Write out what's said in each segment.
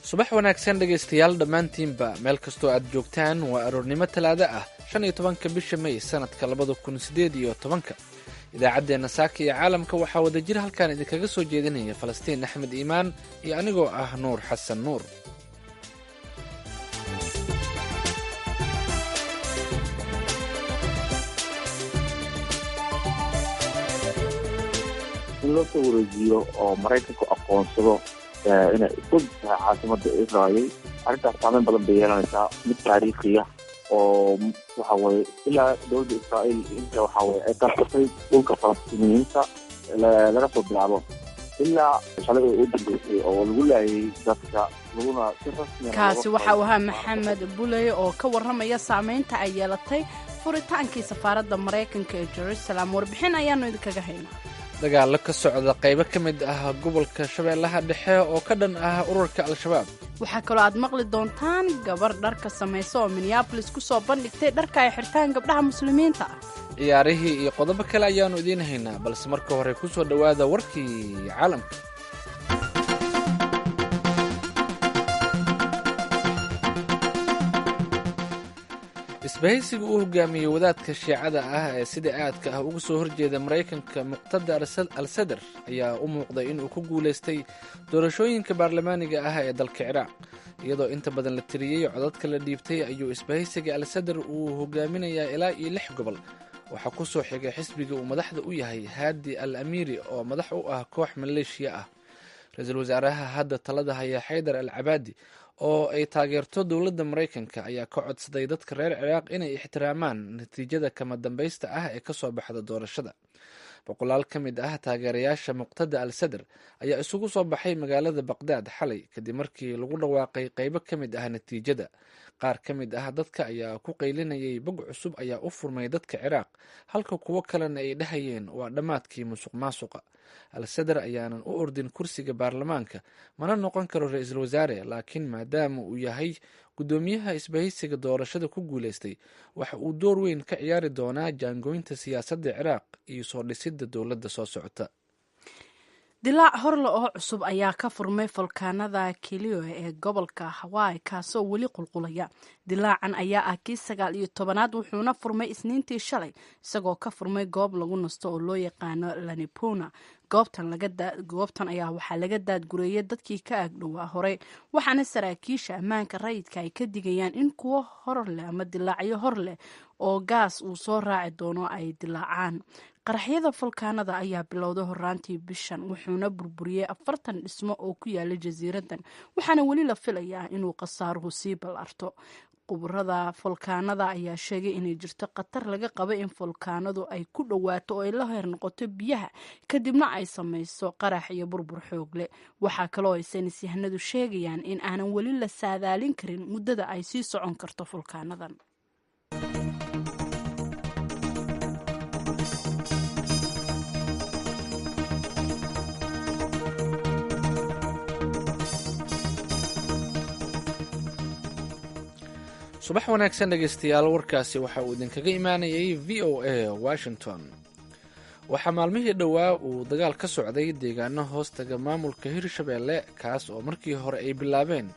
subax wanaagsan dhegaystayaal dhammaantiinba meel kastoo aad joogtaan waa aroornimo talaado ah 15 bisha May sanadka 2018 idaacaddeenna saaka iyo caalamka waxaa wadajir halkaan idinkaga soo jeedinaya Falastiin Axmed Iimaan iyo anigoo ah Nuur Xasan Nuur. in loo soo wareejiyo oo Maraykanku aqoonsado inay isku caasimada Israel arrintaas saameyn badan bay yeelanaysaa mid taariikhi ah oo waxa weeye ilaa dowladda Israel inta waxa weeye ay qabtay dhulka Falastiiniyiinta laga soo bilaabo ilaa shalay u dambeysay oo lagu laayay dadka laguna si rasmi ah kaasi waxa uu ahaa Maxamed Buley oo ka warramaya saameynta ay yeelatay furitaankii safaaradda Maraykanka ee Jerusalem. Warbixin ayaanu idinkaga haynaa. dagaalo ka socda qaybo ka mid ah gobolka Shabeellaha Dhexe oo ka dhan ah ururka Al-Shabaab. waxaa kaloo aad maqli doontaan gabar dharka samayso oo Minneapolis ku soo bandhigtay dharka ay xirtaan gabdhaha muslimiinta ah. ciyaarihii iyo qodobo kale ayaanu idiin haynaa balse marka hore ku soo dhawaada warkii caalamka. isbahaysiga uu hogaamiyey wadaadka shiicada ah ee sida aadka ah uga soo horjeeda Maraykanka Muqtada al-Sadr ayaa u muuqday inuu ku guulaystay doorashooyinka baarlamaaniga ah ee dalka Ciraaq iyadoo inta badan la tiriyey codadka la dhiibtay ayuu isbahaysiga al-Sadr uu hogaaminayaa ilaa 6 gobol. waxaa ku soo xigay xisbiga uu madaxda u yahay Haadi al-Amiri oo madax u ah koox maleeshiya ah. ra-iisul wasaaraha hadda talada haya Xaydar al-Cabaadi oo ay taageerto dowladda Maraykanka ayaa ka codsaday dadka reer Ciraaq inay ixtiraamaan natiijada kama dambaysta ah ee ka soo baxda doorashada. boqolaal ka mid ah taageerayaasha Muqtada al-Sadr ayaa isugu soo baxay magaalada Baqdaad xalay kadib markii lagu dhawaaqay qaybo ka mid ah natiijada. qaar ka mid ah dadka ayaa ku qaylinayay bog cusub ayaa u furmay dadka Ciraaq halka kuwo kalena ay dhahayeen waa dhammaadkii musuqmaasuqa. al-Sadr ayaanan u ordin kursiga baarlamaanka mana noqon karo ra-iisul wasaare laakiin maadaama uu yahay gudoomiyaha isbahaysiga doorashada ku guulaystay waxa uu door weyn ka ciyaari doonaa jaangoynta siyaasadda Ciraaq iyo soo dhisidda dowladda soo socota. dilaac horle oo cusub ayaa ka furmay volkaanada Kilauea ee gobolka Hawaii kaasoo weli qulqulaya. dilaacan ayaa ah kii 19aad wuxuuna furmay Isniintii shalay isagoo ka furmay goob lagu nasto oo loo yaqaano Lanipuna. goobtan ayaa waxaa laga daadgureeyay dadkii ka agdhowaa hore waxaana saraakiisha ammaanka rayidka ay ka digayaan in kuwo hor leh ama dilaacyo hor leh oo gaas uu soo raaci doono ay dilaacaan. qaraxyada volkaanada ayaa bilowday horaantii bishan wuxuuna burburiyey 40 dhismo oo ku yaala jasiiradan waxaana weli la filayaa inuu khasaaruhu sii ballaarto. quburada volkaanada ayaa sheegay inay jirto khatar laga qabo in volkaanadu ay ku dhowaato oo ay la heer noqoto biyaha kadibna ay samayso qarax iyo burbur xoog leh. waxaa kaloo ay saynis yahanadu sheegayaan in aanan weli la saadaalin karin muddada ay sii socon karto volkaanadan. subax wanaagsan dhegaystayaal warkaasi waxa uu idinkaga imaanayay VOA Washington. waxaa maalmihii dhowaa uu dagaal ka socday deegaano hoostaga maamulka Hirshabeelle kaas oo markii hore ay bilaabeen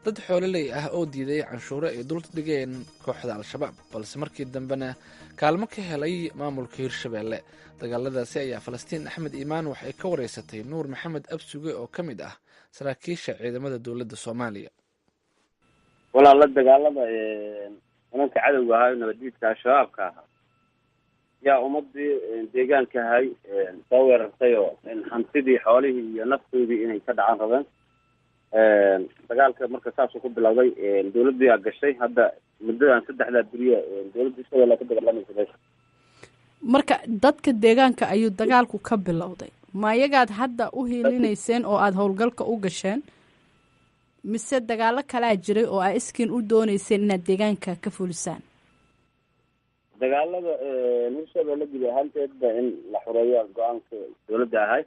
dad xoololey ah oo diiday canshuuro ay dul dhigeen kooxda Al-Shabaab balse markii dambena kaalmo ka helay maamulka Hirshabeelle. dagaaladaasi ayaa Falastiin Axmed Iimaan waxay ka wareysatay Nuur Maxamed Absuge oo ka mid ah saraakiisha ciidamada dowladda Soomaaliya. walaala dagaalada nimanka cadowga ahaa nabadiidka shabaabka ahaa yaa ummadii deegaanka ahay soo weerartay oo hantidii xoolihii iyo naftoodii inay ka dhacaan rabeen. dagaalka marka saasuu ku bilowday dowladii aa gashay hadda muddadan 3 beriya dowladda Soomaaliya ka dagaalamaysa meesha. marka dadka deegaanka ayuu dagaalku ka bilowday ma iyagaad hadda u hiilinayseen oo aad howlgalka u gasheen mise dagaalo kalaa jiray oo ay iskiin u doonayseen inaad deegaanka ka fulisaan? dagaalada Hirshabeelle guud ahaanteedba in la xoreeyo go-aanka dowladda ahay.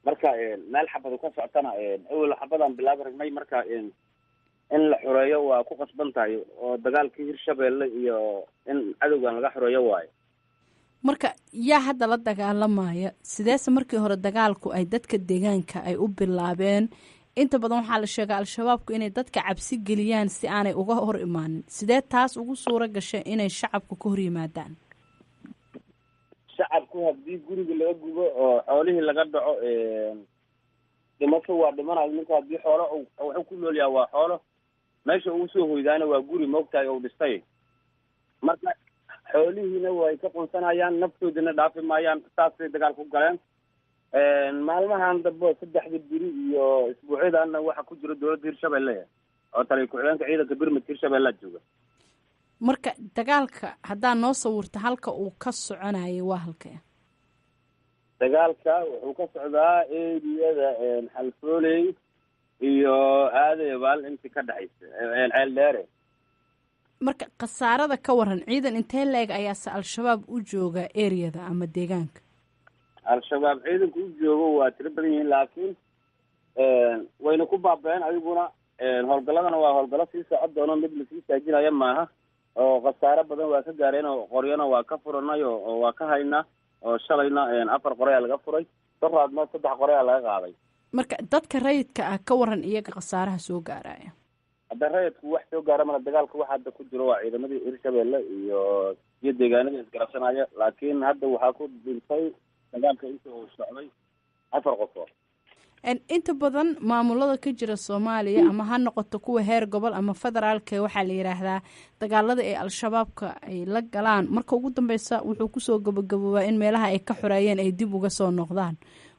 marka meel xabad ka socotana awal xabadan bilaab ragnay marka in la xoreeyo waa ku qasban tahay oo dagaalkii Hirshabeelle iyo in cadowgan laga xoreeyo waayo. marka yaa hadda la dagaalamaya sideese markii hore dagaalku ay dadka deegaanka ay u bilaabeen inta badan waxaa la sheegaa al-shabaabku inay dadka cabsi geliyaan si aanay uga hor imaanin. sidee taas ugu suuro gashay inay shacabku ka hor yimaadaan? shacabku haddii guriga laga gubo oo xoolihii laga dhaco dhimasho waa dhimanayo. ninka haddii xoolo wuxuu ku nool yahay waa xoolo, meesha ugu soo hoydaana waa guri moogtahay ou dhistay. marka xoolihiina way ka qunsanayaan, naftoodina dhaafi maayaan. saasay dagaal ku galeen. maalmahan dambe 3 biri iyo isbuucyadanna waxa ku jira dowladda Hirshabelle oo taliya ku-xigeenka ciidanka birmid Hirshabelle jooga. marka dagaalka haddaa noo sawirta halka uu ka soconayay waa halkee? dagaalka wuxuu ka socdaa eriyada xalfooley iyo aadeebaal intii ka dhaxaysa ceel dheere. marka khasaarada ka waran, ciidan intee leeg ayaase al-shabaab u jooga eriyada ama deegaanka? al-shabaab ciidanka u joogo waa tiro badan yihiin, laakiin wayna ku baaba'een. adiguna howlgaladana waa howlgalo sii socod doono, mid lasii saajinaya maaha. oo khasaare badan waa ka gaareen, oo qoryana waa ka furanay oo waa ka haynaa. oo shalayna 4 qore aa laga furay, daraadna 3 qore aa laga qaaday. marka dadka rayidka ah ka waran iyaga khasaaraha soo gaaraya? hadda rayidku wax soo gaara mala. dagaalka waxa hadda ku jiro waa ciidamadii Hirshabelle iyo deegaanada isgarabsanaya. laakiin hadda waxaa ku dhintay dagaalka inta uu socday 4 qof. inta badan maamulada ka jira Soomaaliya ama ha noqoto kuwa heer gobol ama federaalka, waxaa la yiraahdaa dagaalada ee al-shabaabka ay la galaan marka ugu dambeysa wuxuu kusoo gabagaboobaa in meelaha ay ka xoreeyeen ay dib uga soo noqdaan.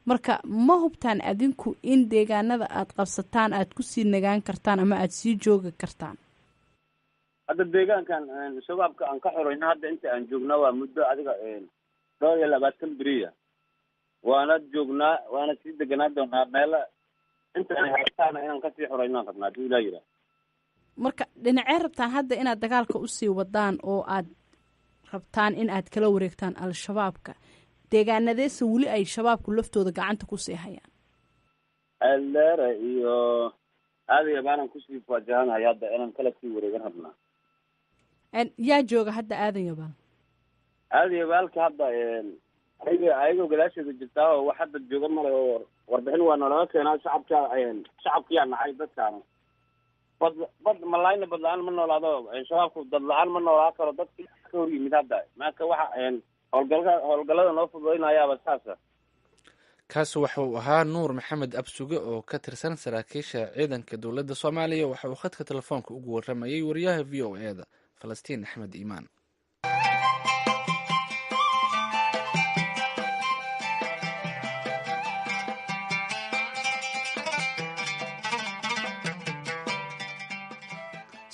marka ma hubtaan adinku in deegaanada aad qabsataan aad kusii nagaan kartaan ama aad sii joogi kartaan? hadda deegaankan shabaabka aan ka xoreyna hadda inta aan joognaa waa muddo adiga 22 beriya. waana joognaa, waana sii deganaa doonaa meela inta ay haystaana inaan kasii xoreynaan rabnaa hadii ilaa yidhaah. marka dhinacee rabtaan hadda inaad dagaalka usii wadaan oo aad rabtaan in aad kala wareegtaan al-shabaabka? deegaanadeesa weli ay shabaabku laftooda gacanta kusii hayaan? ceeldheere iyo aadayabaanaan kusii waajahanahay hadda inaan kala sii wareegan rabnaa. yaa jooga hadda aadayabaal? aadayabaalka hadda ayagoo gadaasheeda jirtaa oo wax hadda jooga male. oo warbixin waa nalaga keenaa. shacabkiyaa nacay dadkaana. bad malaayna bad la-aan ma noolaado. shabaabku dad la-aan ma noolaa karo. dadkii ka hor yimid hadda marka waxa howlgalada noo fududaynayaaba saasa. kaasi waxa uu ahaa nuur maxamed absuge oo ka tirsan saraakiisha ciidanka dowladda Soomaaliya. waxa uu khadka telefoonka ugu waramayay wariyaha VOA-da Falastiin Axmed Iimaan.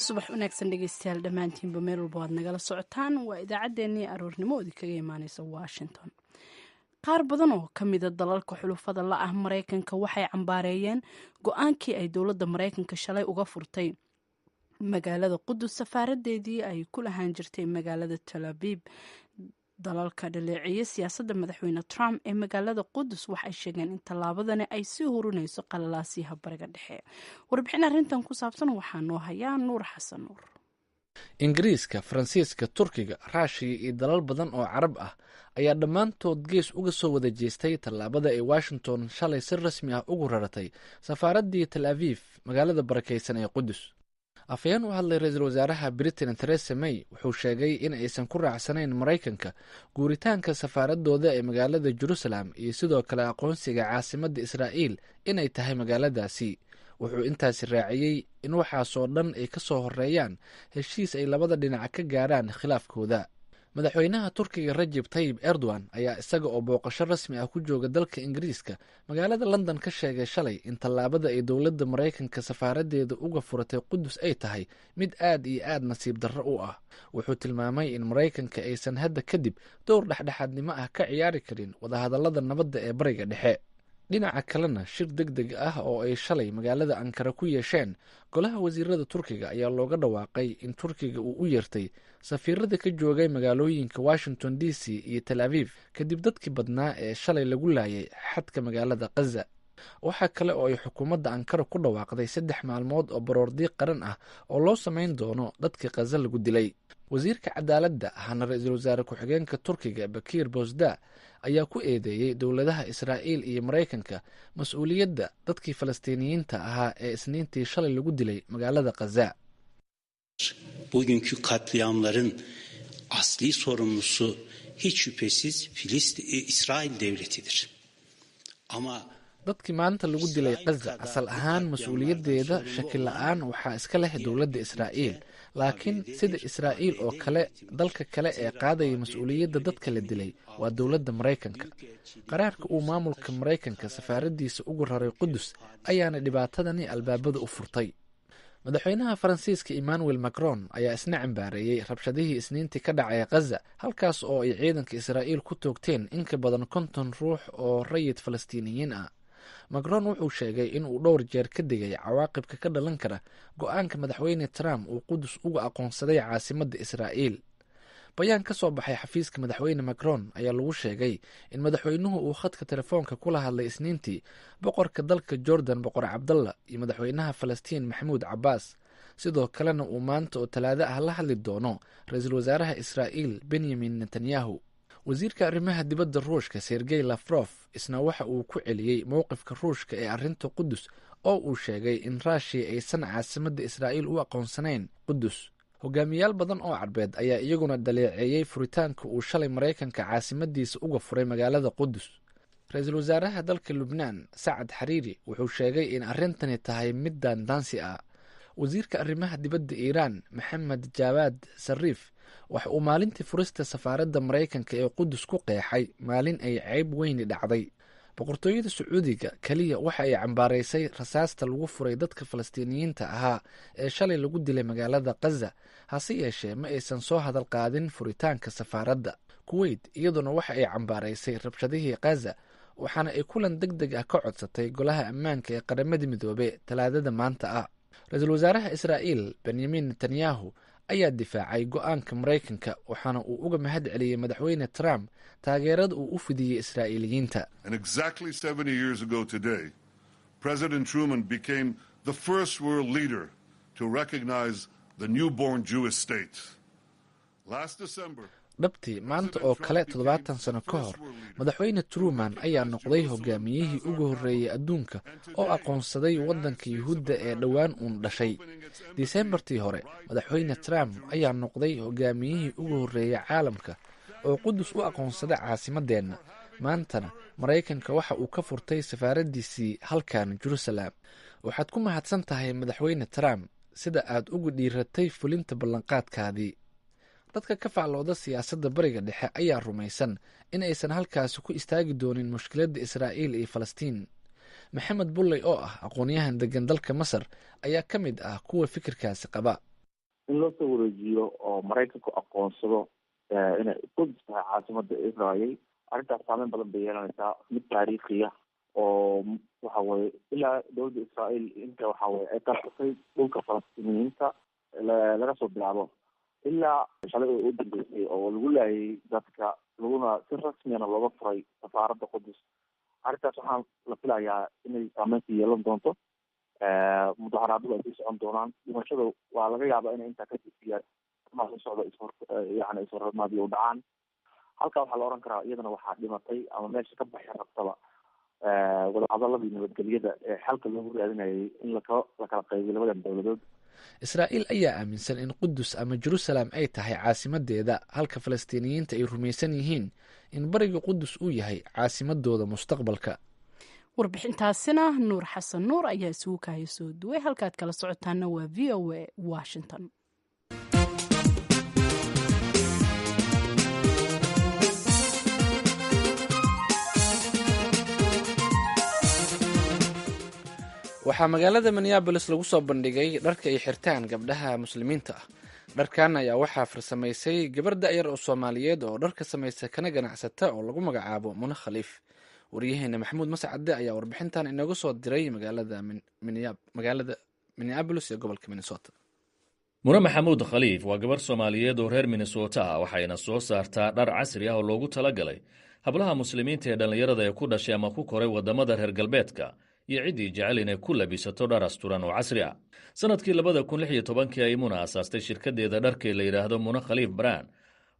subax wanaagsan dhegeystayaal dhammaantiinba meel walba waad nagala socotaan. waa idaacaddeenii aroornimo oo idinkaga imaaneysa Washington. qaar badan oo ka mida dalalka xulufada la ah Mareykanka waxay cambaareeyeen go-aankii ay dowladda Mareykanka shalay uga furtay magaalada Qudus safaaradeedii ay ku lahaan jirtay magaalada Tel Aviv. dalalka dhaleeceeye siyaasadda madaxweyne Trump ee magaalada Qudus waxay sheegeen in tallaabadani ay sii hurinayso qalalaasiyaha bariga dhexe. warbixin arrintan ku saabsan waxaa noo hayaa Nuur Xasan Nuur. ingiriiska, faransiiska, turkiga, raashiya iyo dalal badan oo carab ah ayaa dhammaantood gees uga soo wada jeestay tallaabada ay Washington shalay si rasmi ah ugu raratay safaaraddii Tel Aviv magaalada barakeysan ee Qudus. afayeen u hadlay ra-iisul wasaaraha Britain Theresa May wuxuu sheegay in aysan ku raacsanayn Mareykanka guuritaanka safaaradooda ee magaalada Jerusalem iyo sidoo kale aqoonsiga caasimadda Israa'iil inay tahay magaaladaasi. wuxuu intaasi raaciyey in waxaasoo dhan ay ka soo horeeyaan heshiis ay labada dhinac ka gaaraan khilaafkooda. madaxweynaha turkiga Rajab Tayyip Erdogan ayaa isaga oo booqasho rasmi ah ku jooga dalka Ingiriiska magaalada London ka sheegay shalay in tallaabada ay dowladda Mareykanka safaaradeeda uga furatay Qudus ay tahay mid aad iyo aad nasiib darro u ah. wuxuu tilmaamay in Mareykanka aysan hadda kadib dowr dhexdhexaadnimo ah ka ciyaari karin wadahadallada nabadda ee bariga dhexe. dhinaca kalena shir deg deg ah oo ay shalay magaalada Ankara ku yeesheen golaha wasiirada Turkiga ayaa looga dhawaaqay in Turkiga uu u yeertay safiirada ka joogay magaalooyinka Washington DC iyo Tel Aviv kadib dadkii badnaa ee shalay lagu laayay xadka magaalada Gaza. waxaa kale oo ay xukuumadda Ankara ku dhawaaqday 3 maalmood oo baroordiiq qaran ah oo loo samayn doono dadkii Gaza lagu dilay. wasiirka cadaaladda ahna ra-iisul wasaare ku-xigeenka Turkiga Bakir Bozda ayaa ku eedeeyey dowladaha Israa'iil iyo Maraykanka mas-uuliyadda dadkii Falastiiniyiinta ahaa ee Isniintii shalay lagu dilay magaalada Gaza. Bugünkü katliamların asli sorumlusu hiç şüphesiz İsrail devletidir. Ama dadkii maanta lagu dilay Gaza asal ahaan mas-uuliyaddeeda shaki la-aan waxaa iska leh dowladda Israa'iil, laakiin sida Israa'iil oo kale dalka kale ee qaadaya mas-uuliyadda dadka la dilay waa dowladda Maraykanka. Qaraarka uu maamulka Maraykanka safaaraddiisa ugu raray Qudus ayaana dhibaatadani albaabada u furtay. madaxweynaha Faransiiska Emmanuel Macron ayaa isna cambaareeyey rabshadihii Isniintii ka dhacay Gaza, halkaas oo ay ciidanka Israa'iil ku toogteen in ka badan 50 ruux oo rayid Falastiiniyiin ah. Macron wuxuu sheegay in uu dhowr jeer ka digay cawaaqibka ka dhalan kara go-aanka madaxweyne Trump uu Qudus uga aqoonsaday caasimadda Israa'iil. bayaan ka soo baxay xafiiska madaxweyne Macron ayaa lagu sheegay in madaxweynuhu uu khadka telefoonka kula hadlay Isniintii boqorka dalka Jordan Boqor Cabdalla iyo madaxweynaha Falastiin Maxamuud Cabbaas, sidoo kalena uu maanta oo Talaado ah la hadli doono ra-iisul wasaaraha Israa'iil Benjamin Netanyahu. wasiirka arrimaha dibadda Ruushka Sergey Lavrov isna waxa uu ku celiyey mowqifka Ruushka ee arrinta Qudus oo uu sheegay in Raashiya aysan caasimadda Israa'iil u aqoonsanayn Qudus. hogaamiyaal badan oo carbeed ayaa iyaguna daleeceeyey furitaanka uu shalay Maraykanka caasimadiisa uga furay magaalada Qudus. ra-iisul wasaaraha dalka Lubnaan Sacad Xariiri wuxuu sheegay in arrintani tahay mid daandaansi ah. wasiirka arrimaha dibadda Iiraan Maxamed Jawaad Sariif waxa uu maalintii furista safaaradda Maraykanka ee Qudus ku qeexay maalin ay ceyb weyni dhacday. boqortooyada Sacuudiga kaliya waxa ay cambaaraysay rasaasta lagu furay dadka Falastiiniyiinta ahaa ee shalay lagu dilay magaalada Gaza, hase yeeshee ma aysan soo hadal qaadin furitaanka safaaradda. Kuwait iyaduna waxa ay cambaaraysay rabshadihii Gaza, waxaana ay kulan degdeg ah ka codsatay golaha ammaanka ee qaramada midoobay Talaadada maanta ah. ra-iisul wasaaraha Israa'iil Benjamin Netanyahu ayaa difaacay go-aanka Maraykanka, waxaana uu uga mahad celiyey madaxweyne Trump taageerada uu u fidiyey Israa'iiliyiinta. And exactly 70 years ago today, President Truman became the first world leader to recognize the newborn Jewish state. Last December, dhabtii maanta oo kale 70 sano ka hor madaxweyne Truman ayaa noqday hogaamiyihii ugu horreeyay adduunka oo aqoonsaday waddanka Yuhuudda ee dhowaan uun dhashay. Diseembartii hore madaxweyne Trump ayaa noqday hogaamiyihii ugu horreeyay caalamka oo Qudus u aqoonsaday caasimadeenna. maantana Maraykanka waxa uu ka furtay safaaraddiisii halkan Jerusalem. waxaad ku mahadsan tahay madaxweyne Trump sida aad ugu dhiiratay fulinta ballanqaadkaadii. dadka ka faclooda siyaasadda bariga dhexe ayaa rumaysan in aysan halkaasi ku istaagi doonin mushkiladda Israa'iil iyo Falastiin. Maxamed Bulley oo ah aqoonyahan degan dalka Masar ayaa ka mid ah kuwa fikirkaasi qaba. in loo soo wareejiyo oo Maraykanku aqoonsado inay Qudus tahay caasimadda Israa'iil, arrintaas saameyn badan bay yeelanaysaa, mid taariikhiya oo waxa weeye ilaa dowladda Israa'iil inta waxa weeye ay qarsatay dhulka Falastiiniyiinta laga soo bilaabo ilaa shalay oo u dambeysay oo lagu laayay dadka, laguna si rasmiyana looga furay safaaradda Qudus. arrintaas waxaan la filayaa inay saameynta yeelan doonto. mudaharaadadu ay sii socon doonaan. dhimashada waa laga yaabaa inay intaa kadib socdo ishormaadiyo u dhacaan. halkaa waxaa la oran karaa iyadana waxaa dhimatay ama meesha ka baxi rabtaba wadahadaladii nabadgelyada ee xalka loogu raadinayay in la kala qaybiyo labadan dowladood. Israa'iil ayaa aaminsan in Qudus ama Jerusalem ay tahay caasimadeeda, halka Falastiiniyiinta ay rumaysan yihiin in bariga Qudus uu yahay caasimadooda mustaqbalka. warbixintaasina Nuur Xasan Nuur ayaa isugu kahay soo duway. halkaad kala socotaana waa VOA Washington. waxaa magaalada Minneapolis lagu soo bandhigay dharka ay xirtaan gabdhaha muslimiinta ah. dharkan ayaa waxaa farsamaysay gabar da'yar oo Soomaaliyeed oo dharka samaysa kana ganacsata oo lagu magacaabo Muna Khaliif. wariyaheena Maxamuud Mascade ayaa warbixintan inaga soo diray magaalada Minneapolis ee gobolka Minnesota. Muna Maxamuud Khaliif waa gabar Soomaaliyeed oo reer Minnesota ah, waxayna soo saartaa dhar casri ah oo loogu talagalay hablaha muslimiinta ee dhallinyarada ee ku dhashay ama ku koray wadamada reer galbeedka iyo ciddii jecel inay ku labisato dhar asturan oo casri ah. sanadkii 2016 ay Muna aasaastay shirkadeeda dharkee la yidhaahdo Muna Khaliif Brand,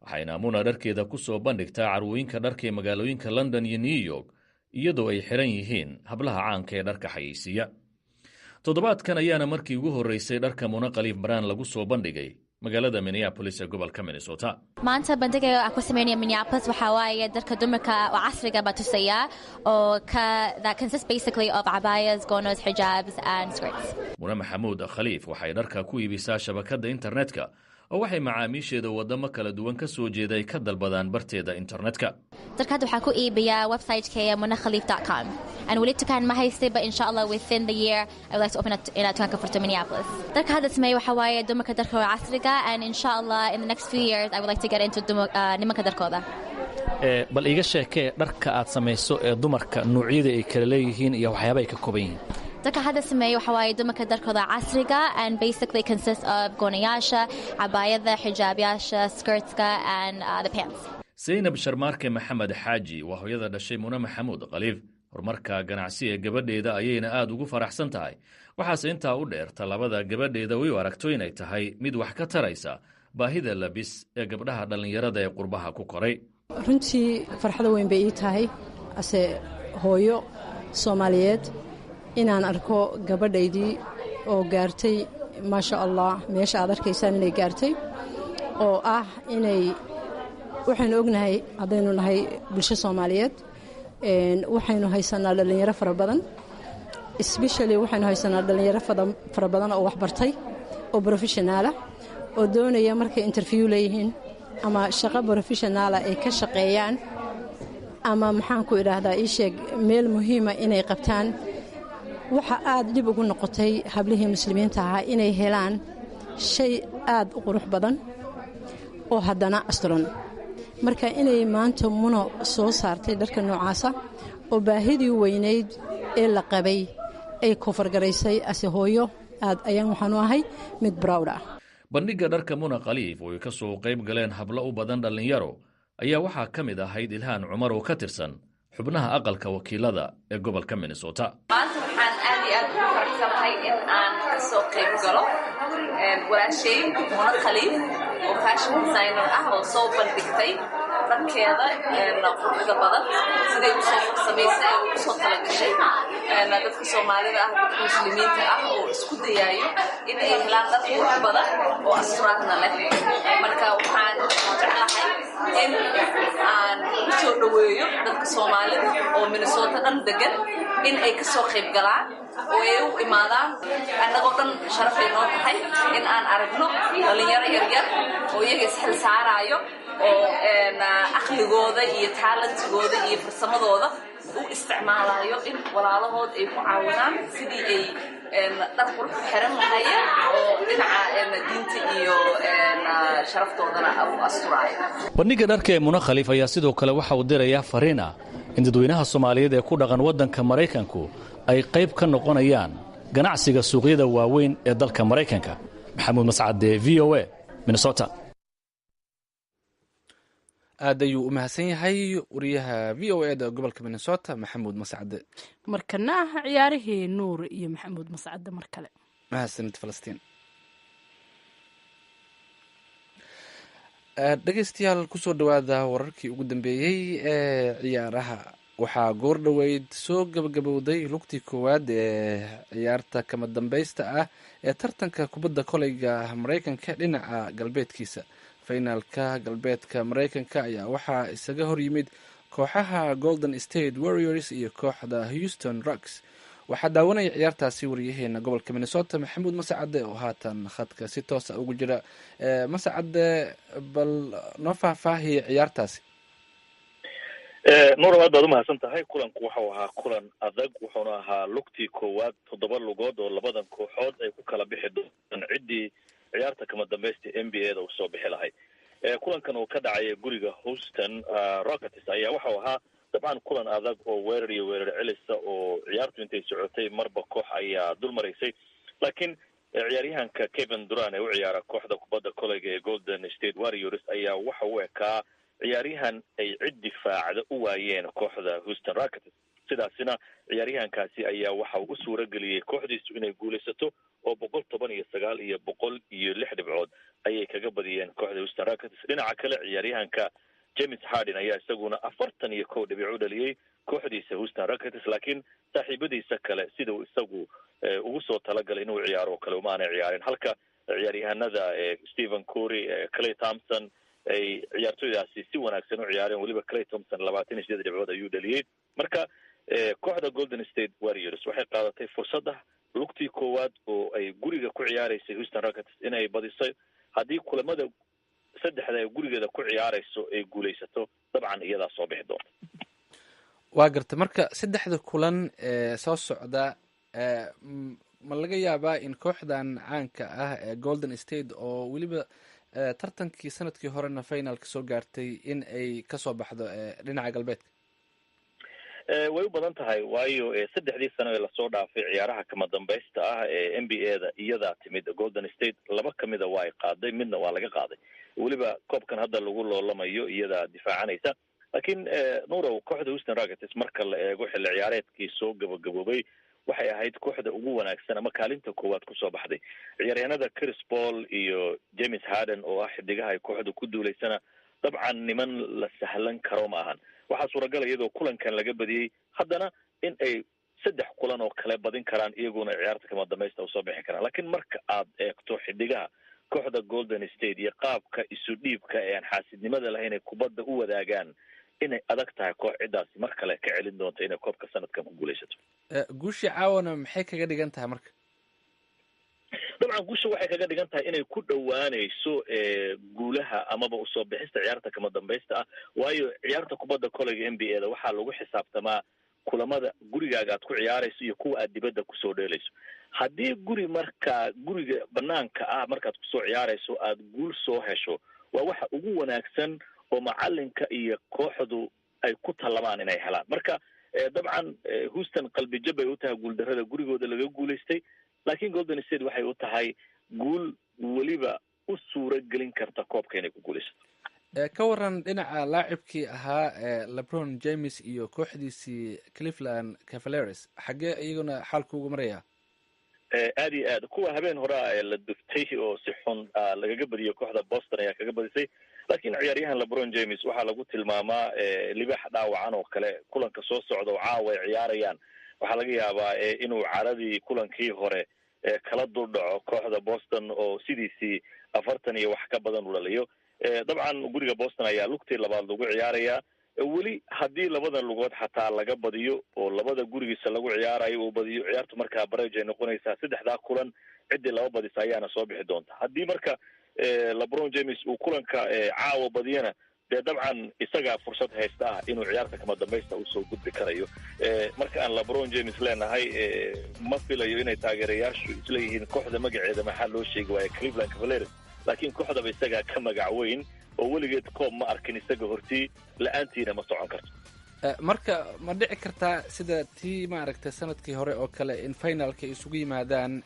waxayna muna dharkeeda ku soo bandhigtaa carwooyinka dharka ee magaalooyinka london iyo new york iyadoo ay xiran yihiin hablaha caanka ee dharka xayeysiiya toddobaadkan ayaana markii ugu horreysay dharka muna khaliif brand lagu soo bandhigay magaalada Minneapolis ee gobolka Minnesota. Maanta bandhiga aan ku sameynay Minneapolis waxa waaye dharka dumarka oo casriga ba tusaya oo that consists basically of abayas, gonos, hijabs and skirts. Muna Maxamuud Khaliif waxay dharka ku iibisaa shabakada internetka oo waxay macaamiisheeda wadamo kala duwan ka soo jeeday ka dalbadaan barteeda internetka. Darka waxaa ku iibiyaa website-ka munakhalif.com and weli tukaan ma haystay but inshallah within the year I would like to open a tukaan ka furto Minneapolis. Darka hadda sameeyay waxa waaye dumarka darka casriga and inshallah in the next few years I would like to get into nimanka darkooda. Bal iga sheekee dharka aad samayso ee dumarka noocyada ay kala leeyihiin iyo waxyaabo ay ka kooban yihiin. Darka hadda sameeyay waxa waaye dumarka darkooda casriga and basically consists of gonayaasha, abayada, xijaabyaasha, skirtska and the pants. Zainab Sharmarke Maxamed Xaaji waa hooyada dhashay Muna Maxamuud Khaliif. Horumarka ganacsi ee gabadheeda ayayna aad ugu faraxsan tahay. Waxaase intaa u dheer talabada gabadheeda way u aragto inay tahay mid wax ka taraysa baahida labis ee gabdhaha dhalinyarada ee qurbaha ku koray. Runtii farxad weyn bay ii tahay ase hooyo Soomaaliyeed inaan arko gabadhaydii oo gaartay maasha Allah meesha aad arkaysaan inay gaartay oo ah inay waxaynu ognahay haddaynu nahay bulsho Soomaaliyeed waxaynu haysanaa dhalinyaro fara badan especially waxaynu haysanaa dhalinyaro fara badan oo wax bartay oo professional oo doonaya markay interview leeyihiin ama shaqo professional ay ka shaqeeyaan ama maxaan ku idhaahdaa ii sheeg meel muhiima inay qabtaan waxa aad dib ugu noqotay hablihii muslimiinta ahaa inay helaan shay aad u qurux badan oo haddana asturan marka inay maanta Muna soo saartay dharka noocaasa oo baahidii weynayd ee la qabay ay ku fargaraysay ase hooyo aad ayaan waxaan u ahay mid proud ah. Bandhiga dharka Muna Khaliif oo ka soo qayb galeen hablo u badan dhalinyaro ayaa waxaa ka mid ahayd Ilhaan Cumar oo ka tirsan xubnaha aqalka wakiilada ee gobolka Minnesota. Maanta waxaan aad iyo aad ugu faraxsanahay in aan ka soo qayb galo walaashay Muna Khaliif oo fashion designer ah oo soo bandhigtay dharkeeda quruxda badan siday u soo samaysay oo u soo talagashay dadka Soomaalida ah dadka muslimiinta ah oo isku dayayo in ay helaan dhar qurux badan oo asturaadna leh marka waxaan jeclahay in aan u soo dhaweeyo dadka Soomaalida oo Minnesota dhan degan in ay ka soo qayb galaan oo ay u imaadaan annagoo dhan sharaf ay noo tahay in aan aragno dhalinyaro yaryar oo iyaga isxil saarayo oo aqligooda iyo talentigooda iyo farsamadooda u isticmaalayo in walaalahood ay ku caawinaan sidii ay dhar qurux xiran lahaayeen oo dhinaca diinta iyo sharaftoodana u asturayo. Bandhiga dharka ee Muna Khaliif ayaa sidoo kale waxa uu dirayaa fariin ah in dadweynaha Soomaaliyeed ee ku dhaqan waddanka Mareykanku ay qayb ka noqonayaan ganacsiga suuqyada waaweyn ee dalka Mareykanka. Maxamuud Mascade, VOA, Minnesota. aad ayuu u mahadsan yahay wariyaha VOA da gobolka Minnesota Maxamuud Mascade. markana ciyaarihii Nuur iyo Maxamuud Mascade mar kale. mahadsanid Falastiin. dhegeystayaal kusoo dhawaada wararkii ugu dambeeyey ee ciyaaraha. waxaa goor dhoweyd soo gabagabowday lugtii koowaad ee ciyaarta kama dambaysta ah ee tartanka kubadda koleyga Mareykanka dhinaca galbeedkiisa. finaalka galbeedka Mareykanka ayaa waxaa isaga hor yimid kooxaha Golden State Warriors iyo kooxda Houston Rockets. waxaa daawanaya ciyaartaasi wariyaheena gobolka Minnesota Maxamuud Mascade oo haatan khadka si toos ah ugu jira. Mascade, bal noo faahfaahiye ciyaartaasi. Nuur, aad baad u mahadsan tahay. kulanku wuxuu ahaa kulan adag, wuxuuna ahaa lugtii koowaad 7 lugood oo labadan kooxood ay ku kala bixi doonaan ciddii ciyaarta kama dambaysta NBA-da uu soo bixi lahay. kulankan uu ka dhacay guriga Houston Rockets ayaa wuxuu ahaa dabcan kulan adag oo weerar iyo weerar celisa oo ciyaartu intay socotay marba koox ayaa dul maraysay, laakiin ciyaaryahanka Kevin Durant ee u ciyaara kooxda kubadda koleyga ee Golden State Warriors ayaa waxa uu ekaa ciyaaryahan ay cid difaacda u waayeen kooxda Houston Rockets. sidaasina ciyaaryahankaasi ayaa waxa uu u suura geliyey kooxdiisu inay guulaysato oo 119 iyo 106 dhibcood ayay kaga badiyeen kooxda Houston Rockets. dhinaca kale ciyaaryahanka James Harden ayaa isaguna 41 dhibic u dhaliyey kooxdiisa Houston Rockets, laakiin saaxiibadiisa kale sida uu isagu ugu soo talagalay inuu ciyaaro kale uma aanay ciyaarin, halka ciyaaryahanada Stephen Curry, Klay Thompson ay ciyaartoydaasi si wanaagsan u ciyaareen. weliba Klay Thompson 28 dhibcood ayuu dhaliyey. marka kooxda Golden State Warriors waxay qaadatay fursadda lugtii koowaad oo ay guriga ku ciyaaraysay Houston Rockets inay badisay. haddii kulamada saddexda ay gurigeeda ku ciyaarayso ay guulaysato, dabcan iyadaa soo bixi doonta. waa garta marka saddexda kulan soo socda ma laga yaabaa in kooxdan caanka ah ee Golden State oo weliba tartankii sanadkii horena finalka soo gaartay in ay kasoo baxdo dhinaca galbeedka? way u badan tahay, waayo saddexdii sano ee lasoo dhaafay ciyaaraha kama dambaysta ah ee NBA-da iyadaa timid. Golden State 2 kamida waa ay qaaday, midna waa laga qaaday. weliba koobkan hadda lagu loolamayo iyadaa difaacanaysa. laakiin nuurow, kooxda Houston Rockets marka la eego xilli ciyaareedkii soo gabagaboobay waxay ahayd kooxda ugu wanaagsan ama kaalinta koowaad kusoo baxday. ciyaaryahanada Chris Paul iyo James Harden oo ah xidigaha ay kooxda ku duulaysana dabcan niman la sahlan karo ma ahan. waxaa suuragal iyadoo kulankan laga badiyey haddana in ay 3 kulan oo kale badin karaan iyaguna ciyaarta kama dambaysta usoo bixi karaan. laakiin marka aad eegto xidigaha kooxda Golden State iyo qaabka isu dhiibka ee aan xaasidnimada lahayn ay kubadda u wadaagaan, inay adag tahay koox cidaasi mar kale ka celin doonto inay koobka sanadkan ku guulaysato. guushii caawana maxay kaga dhigan tahay marka? dabcan guusha waxay kaga dhigan tahay inay ku dhowaanayso guulaha amaba usoo bixista ciyaarta kama dambaysta ah, waayo ciyaarta kubadda koleyga NBA-da waxaa lagu xisaabtamaa kulamada gurigaaga aad ku ciyaarayso iyo kuwa aad dibadda kusoo dheelayso. haddii guriga banaanka ah markaad kusoo ciyaarayso aad guul soo hesho, waa waxa ugu wanaagsan oo macalinka iyo kooxdu ay ku tallamaan inay helaan. marka dabcan Houston qalbi jab ay u tahay guuldarrada gurigooda laga guulaystay, laakiin Golden State waxay u tahay guul weliba u suura gelin karta koobka inay ku guulaysato. ka waran dhinaca laacibkii ahaa LeBron James iyo kooxdiisii Cleveland Cavaliers, xaggee iyaguna xaalku ugu maraya? aad iyo aad kuwa habeen horaa la duftay oo si xun lagaga badiyay kooxda Boston ayaa kaga badisay. laakiin ciyaaryahan LeBron James waxaa lagu tilmaamaa libaax dhaawacan oo kale. kulanka soo socda oo caawa ay ciyaarayaan waxaa laga yaabaa inuu caradii kulankii hore kala duldhaco kooxda Boston oo sidiisii 40 iyo wax ka badan u dhaliyo. dabcan guriga Boston ayaa lugtii labaad lagu ciyaarayaa. weli haddii labadan lugood xataa laga badiyo oo labada gurigiisa lagu ciyaarayo uu badiyo, ciyaartu markaa baraj ay noqonaysaa. 3 kulan ciddii laba badisa ayaana soo bixi doonta. haddii marka LeBron James uu kulanka caawa badiyana, dee dabcan isagaa fursad haysta ah inuu ciyaarta kama dambaysta usoo gudbi karayo. marka aan LeBron James leenahay ma filayo inay taageerayaashu isleeyihiin kooxda magaceeda maxaa loo sheegi waaya Cleveland Cavaliers, laakiin kooxdaba isagaa ka magac weyn oo weligeed koob ma arkin isaga hortii, la-aantiina ma socon karto. marka ma dhici kartaa sida tii maaragtay sanadkii hore oo kale in finalka isugu yimaadaan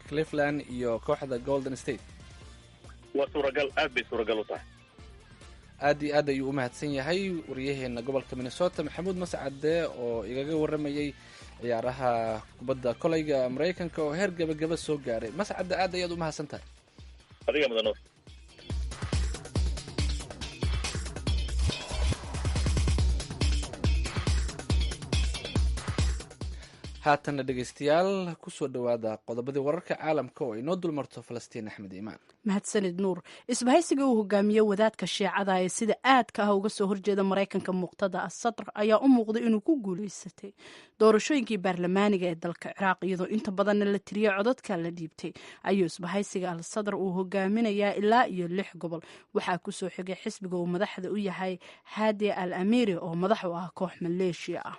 Cleveland iyo kooxda Golden State? waa suuragal, aad bay suuragal u tahay. aad iyo aad ayuu u mahadsan yahay wariyaheena gobolka Minnesota Maxamuud Mascade oo igaga waramayay ciyaaraha kubadda koleyga Mareykanka oo heer gabagaba soo gaaray. Mascade, aad ayaad u mahadsan tahay. adiga mudan. haatana dhegeystayaal kusoo dhawaada qodobadii wararka caalamka oo inoo dulmarto Falastiin Axmed Iimaan. mahadsanid nuur. isbahaysiga uu hogaamiye wadaadka shiicada ee sida aadka ah uga soo horjeeda Mareykanka Muqtada as-Sadr ayaa u muuqday inuu ku guuleysatay doorashooyinkii baarlamaaniga ee dalka Ciraaq, iyadoo inta badanna la tiriyay codadka la dhiibtay. ayuu isbahaysiga al-Sadr uu hogaaminayaa ilaa iyo 6 gobol. waxaa kusoo xigay xisbiga uu madaxda u yahay Hadi al-Amiri oo madax u ah koox Maleeshiya ah.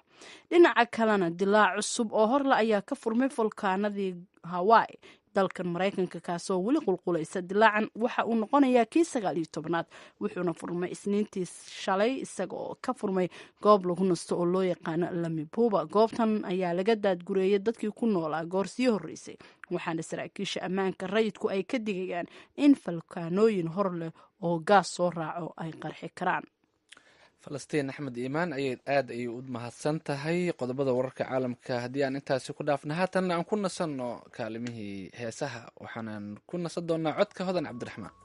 dhinaca kalena dilaac cusub oo horle ayaa ka furmay volkaanadii Hawaii dalkan Mareykanka, kaasoo weli qulqulaysa. dilaacan waxa uu noqonayaa kii 19aad, wuxuuna furmay isniintii shalay isaga oo ka furmay goob lagu nasto oo loo yaqaano Lamipuba. goobtan ayaa laga daadgureeyay dadkii ku noolaa goor sii horeysay, waxaana saraakiisha ammaanka rayidku ay ka digayaan in volkaanooyin hor leh oo gaas soo raaco ay qarxi karaan. falastiin axmed iimaan aad ayay u mahadsan tahay qodobada wararka caalamka haddii aan intaasi ku dhaafna haatan aan ku nasanno kaalimihii heesaha waxaanan ku nasan doonaa codka hodan cabdiraxmaan.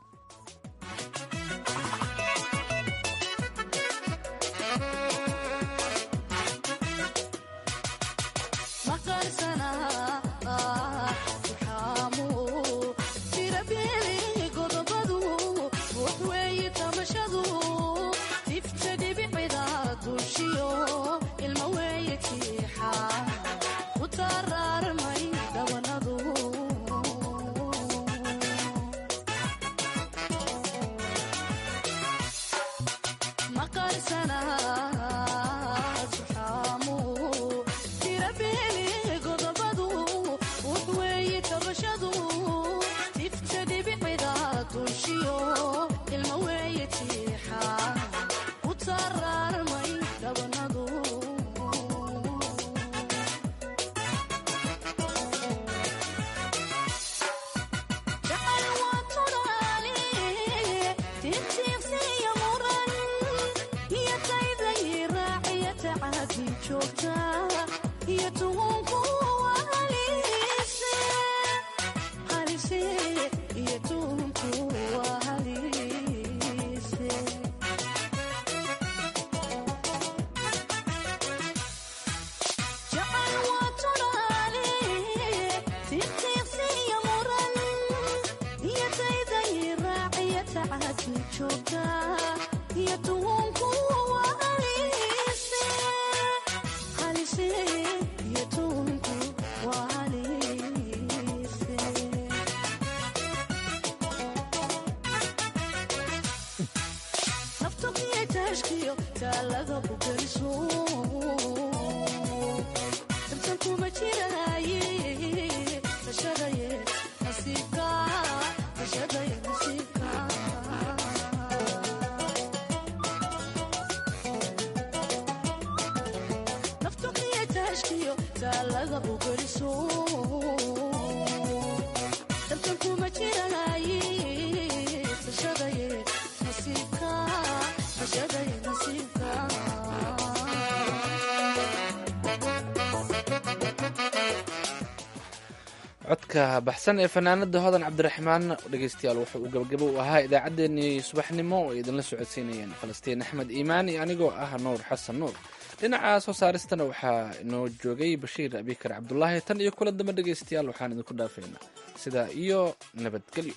codka baxsan ee fanaanada hodan cabdiraxmaan dhegeystayaal wuxuu uu gabagabo u ahaa idaacaddeenii subaxnimo oo idinla socodsiinayeen falastiin axmed iimaan iyo anigoo ah nuur xasan nuur. dhinaca soo saaristana waxaa inoo joogay bashiir abikar cabdulaahi. tan iyo kula dambe dhegeystayaal waxaan idinku dhaafaynaa sidaa iyo nabadgelyo.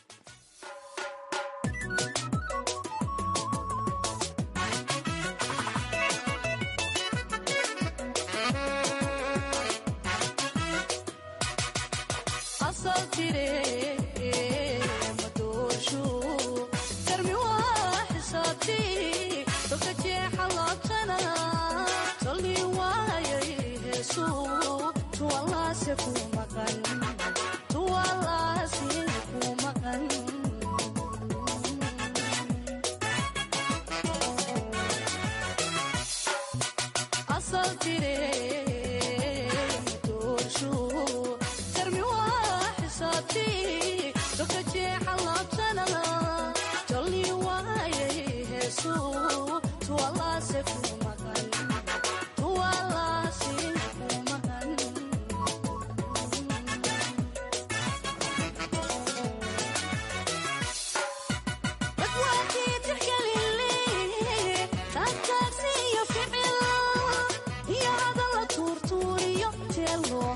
Hello.